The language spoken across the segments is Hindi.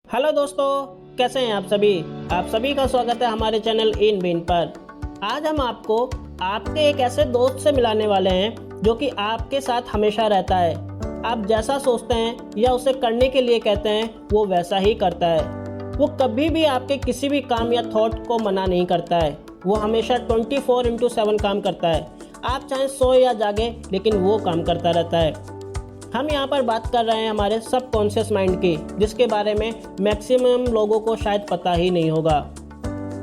हेलो दोस्तों, कैसे हैं आप सभी का स्वागत है हमारे चैनल इन बीन पर। आज हम आपको आपके एक ऐसे दोस्त से मिलाने वाले हैं जो कि आपके साथ हमेशा रहता है। आप जैसा सोचते हैं या उसे करने के लिए कहते हैं वो वैसा ही करता है। वो कभी भी आपके किसी भी काम या थॉट को मना नहीं करता है। वो हमेशा 24/7 काम करता है। आप चाहे सोए या जागे, लेकिन वो काम करता रहता है। हम यहाँ पर बात कर रहे हैं हमारे सबकॉन्शियस माइंड की, जिसके बारे में मैक्सिमम लोगों को शायद पता ही नहीं होगा।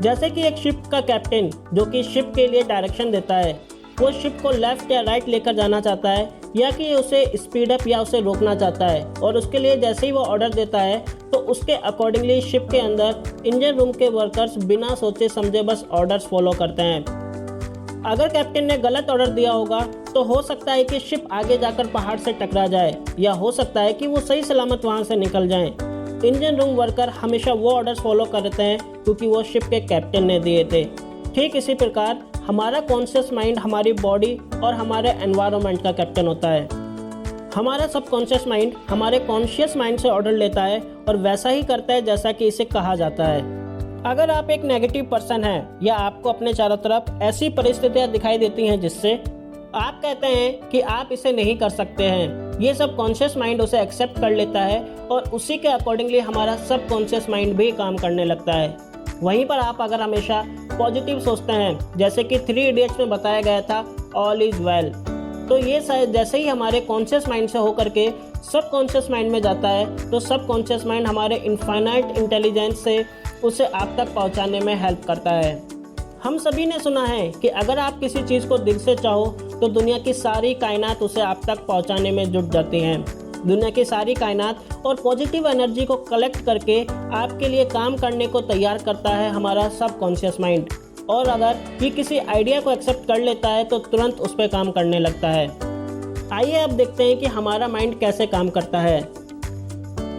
जैसे कि एक शिप का कैप्टन जो कि शिप के लिए डायरेक्शन देता है, वो शिप को लेफ्ट या राइट लेकर जाना चाहता है या कि उसे स्पीड अप या उसे रोकना चाहता है, और उसके लिए जैसे ही वो ऑर्डर देता है तो उसके अकॉर्डिंगली शिप के अंदर इंजन रूम के वर्कर्स बिना सोचे समझे बस ऑर्डर्स फॉलो करते हैं। अगर कैप्टन ने गलत ऑर्डर दिया होगा तो हो सकता है कि शिप आगे जाकर पहाड़ से टकरा जाए, या हो सकता है कि वो सही सलामत वहां से निकल जाएं। इंजन रूम वर्कर हमेशा वो ऑर्डर्स फॉलो करते हैं क्योंकि वो शिप के कैप्टन ने दिए थे। ठीक इसी प्रकार हमारा कॉन्शियस माइंड हमारी बॉडी और हमारे एनवायरनमेंट का कैप्टन होता है। हमारा सबकॉन्शियस माइंड हमारे कॉन्शियस माइंड से ऑर्डर लेता है और वैसा ही करता है जैसा कि इसे कहा जाता है। अगर आप एक नेगेटिव पर्सन हैं या आपको अपने चारों तरफ ऐसी परिस्थितियां दिखाई देती हैं जिससे आप कहते हैं कि आप इसे नहीं कर सकते हैं, ये सब कॉन्शियस माइंड उसे एक्सेप्ट कर लेता है और उसी के अकॉर्डिंगली हमारा सब कॉन्शियस माइंड भी काम करने लगता है। वहीं पर आप अगर हमेशा पॉजिटिव सोचते हैं, जैसे कि 3 इडियट्स में बताया गया था ऑल इज वेल, तो ये जैसे ही हमारे कॉन्शियस माइंड से होकर के सब कॉन्शियस माइंड में जाता है, तो सब कॉन्शियस माइंड हमारे इनफाइनाइट इंटेलिजेंस से उसे आप तक पहुंचाने में हेल्प करता है। हम सभी ने सुना है कि अगर आप किसी चीज़ को दिल से चाहो तो दुनिया की सारी कायनात उसे आप तक पहुंचाने में जुट जाती हैं। दुनिया की सारी कायनात और पॉजिटिव एनर्जी को कलेक्ट करके आपके लिए काम करने को तैयार करता है हमारा सबकॉन्शियस माइंड, और अगर ये किसी आइडिया को एक्सेप्ट कर लेता है तो तुरंत उस पर काम करने लगता है। आइए अब देखते हैं कि हमारा माइंड कैसे काम करता है।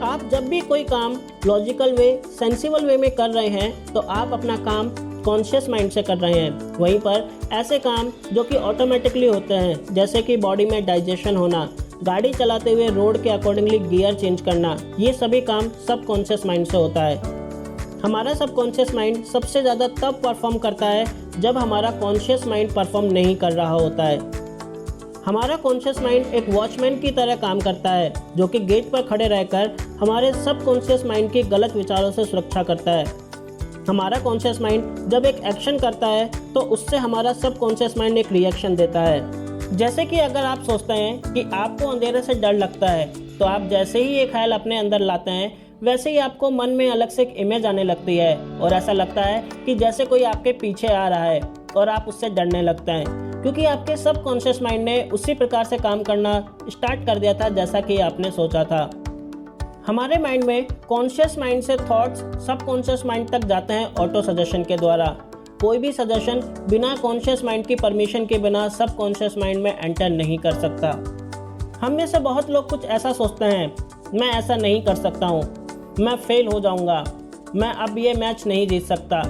आप जब भी कोई काम लॉजिकल वे, सेंसिबल वे में कर रहे हैं तो आप अपना काम कॉन्शियस माइंड से कर रहे हैं। वहीं पर ऐसे काम जो कि ऑटोमेटिकली होते हैं, जैसे कि बॉडी में डाइजेशन होना, गाड़ी चलाते हुए रोड के अकॉर्डिंगली गियर चेंज करना, ये सभी काम सबकॉन्शियस माइंड से होता है। हमारा सबकॉन्शियस माइंड सबसे ज़्यादा तब परफॉर्म करता है जब हमारा कॉन्शियस माइंड परफॉर्म नहीं कर रहा होता है। हमारा कॉन्शियस माइंड एक वॉचमैन की तरह काम करता है जो कि गेट पर खड़े रहकर हमारे सबकॉन्शियस माइंड की गलत विचारों से सुरक्षा करता है। हमारा कॉन्शियस माइंड जब एक एक्शन करता है तो उससे हमारा सबकॉन्शियस माइंड एक रिएक्शन देता है। जैसे कि अगर आप सोचते हैं कि आपको अंधेरे से डर लगता है, तो आप जैसे ही ये ख्याल अपने अंदर लाते हैं वैसे ही आपको मन में अलग से एक इमेज आने लगती है, और ऐसा लगता है कि जैसे कोई आपके पीछे आ रहा है, और आप उससे डरने लगते हैं क्योंकि आपके सबकॉन्शियस माइंड ने उसी प्रकार से काम करना स्टार्ट कर दिया था जैसा कि आपने सोचा था। हमारे माइंड में कॉन्शियस माइंड से थॉट्स सबकॉन्शियस माइंड तक जाते हैं ऑटो सजेशन के द्वारा। कोई भी सजेशन बिना कॉन्शियस माइंड की परमिशन के बिना सबकॉन्शियस माइंड में एंटर नहीं कर सकता। हम में से बहुत लोग कुछ ऐसा सोचते हैं, मैं ऐसा नहीं कर सकता हूँ, मैं फेल हो जाऊँगा, मैं अब ये मैच नहीं जीत सकता।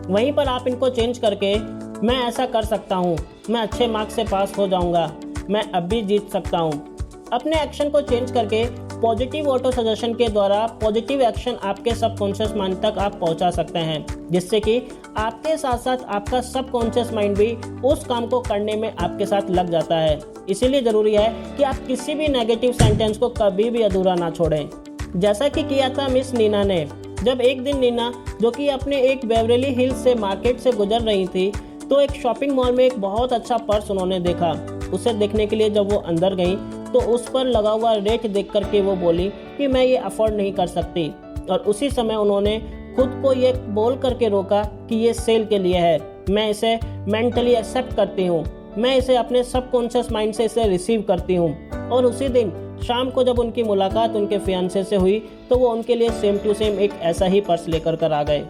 वहीं पर आप इनको चेंज करके मैं ऐसा कर सकता हूँ, मैं अच्छे मार्क्स से पास हो जाऊँगा, मैं अब भी जीत सकता हूँ। अपने एक्शन को चेंज करके पॉजिटिव ऑटो सजेशन के द्वारा पॉजिटिव एक्शन आपके सबकॉन्शियस माइंड तक आप पहुँचा सकते हैं, जिससे कि आपके साथ साथ आपका सबकॉन्शियस माइंड भी उस काम को करने में आपके साथ लग जाता है। इसीलिए ज़रूरी है कि आप किसी भी नेगेटिव सेंटेंस को कभी भी अधूरा ना छोड़ें, जैसा कि किया था मिस नीना ने। जब एक दिन नीना, जो कि अपने एक बेवरली हिल्स से मार्केट से गुजर रही थी, तो एक शॉपिंग मॉल में एक बहुत अच्छा पर्स उन्होंने देखा। उसे देखने के लिए जब वो अंदर गई तो उस पर लगा हुआ रेट देख करके वो बोली कि मैं ये अफोर्ड नहीं कर सकती, और उसी समय उन्होंने खुद को ये बोल करके रोका कि ये सेल के लिए है, मैं इसे मेंटली एक्सेप्ट करती हूँ, मैं इसे अपने सबकॉन्शियस माइंड से इसे रिसीव करती हूँ। और उसी दिन शाम को जब उनकी मुलाकात उनके फियांसे से हुई तो वो उनके लिए सेम टू सेम एक ऐसा ही पर्स लेकर कर आ गए।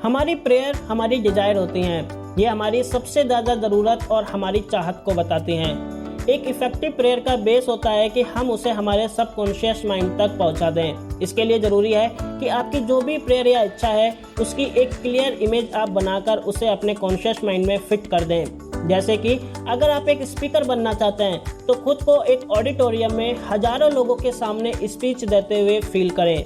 हमारी प्रेयर हमारी डिजायर होती हैं, ये हमारी सबसे ज़्यादा ज़रूरत और हमारी चाहत को बताती हैं। एक इफेक्टिव प्रेयर का बेस होता है कि हम उसे हमारे सबकॉन्शियस माइंड तक पहुंचा दें। इसके लिए ज़रूरी है कि आपकी जो भी प्रेयर या इच्छा है उसकी एक क्लियर इमेज आप बनाकर उसे अपने कॉन्शियस माइंड में फिट कर दें। जैसे कि अगर आप एक स्पीकर बनना चाहते हैं तो खुद को एक ऑडिटोरियम में हजारों लोगों के सामने स्पीच देते हुए फील करें।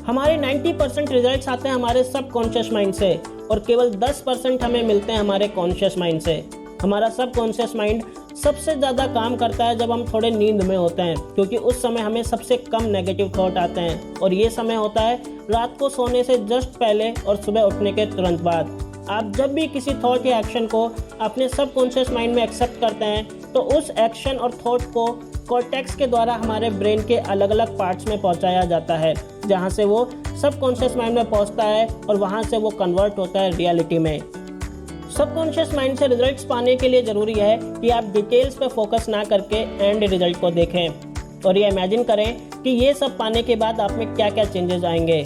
हमारे 90% रिजल्ट्स आते हैं हमारे सबकॉन्शियस माइंड से और केवल 10% हमें मिलते हैं हमारे कॉन्शियस माइंड से। हमारा सबकॉन्शियस माइंड सबसे ज़्यादा काम करता है जब हम थोड़े नींद में होते हैं, क्योंकि उस समय हमें सबसे कम नेगेटिव थॉट आते हैं और ये समय होता है रात को सोने से जस्ट पहले और सुबह उठने के तुरंत बाद। आप जब भी किसी थॉट या एक्शन को अपने सबकॉन्शियस माइंड में एक्सेप्ट करते हैं तो उस एक्शन और थॉट को कॉर्टेक्स के द्वारा हमारे ब्रेन के अलग अलग पार्ट्स में पहुंचाया जाता है, जहां से वो सबकॉन्शियस माइंड में पहुंचता है और वहां से वो कन्वर्ट होता है रियलिटी में। सबकॉन्शियस माइंड से रिजल्ट्स पाने के लिए ज़रूरी है कि आप डिटेल्स पे फोकस ना करके एंड रिजल्ट को देखें और ये इमेजिन करें कि ये सब पाने के बाद आप में क्या क्या चेंजेस आएंगे।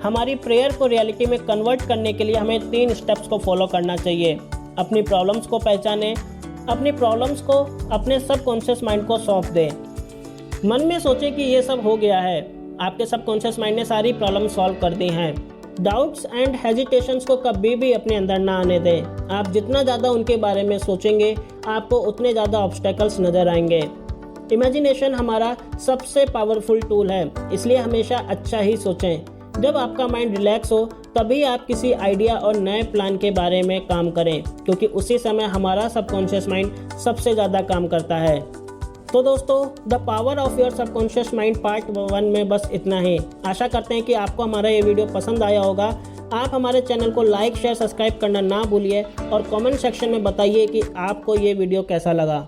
हमारी प्रेयर को रियलिटी में कन्वर्ट करने के लिए हमें 3 स्टेप्स को फॉलो करना चाहिए। अपनी प्रॉब्लम्स को पहचानें, अपनी प्रॉब्लम्स को अपने सबकॉन्शियस माइंड को सौंप दें। मन में सोचें कि ये सब हो गया है, आपके सबकॉन्शियस माइंड ने सारी प्रॉब्लम सॉल्व कर दी हैं। डाउट्स एंड हेजिटेशंस को कभी भी अपने अंदर ना आने दें। आप जितना ज़्यादा उनके बारे में सोचेंगे आपको उतने ज़्यादा ऑब्स्टेकल्स नज़र आएंगे। इमेजिनेशन हमारा सबसे पावरफुल टूल है, इसलिए हमेशा अच्छा ही सोचें। जब आपका माइंड रिलैक्स हो तभी आप किसी आइडिया और नए प्लान के बारे में काम करें, क्योंकि उसी समय हमारा सबकॉन्शियस माइंड सबसे ज़्यादा काम करता है। तो दोस्तों, the power of your subconscious mind part 1 में बस इतना ही। आशा करते हैं कि आपको हमारा ये वीडियो पसंद आया होगा। आप हमारे चैनल को लाइक, शेयर, सब्सक्राइब करना ना भूलिए और कमेंट सेक्शन में बताइए कि आपको ये वीडियो कैसा लगा।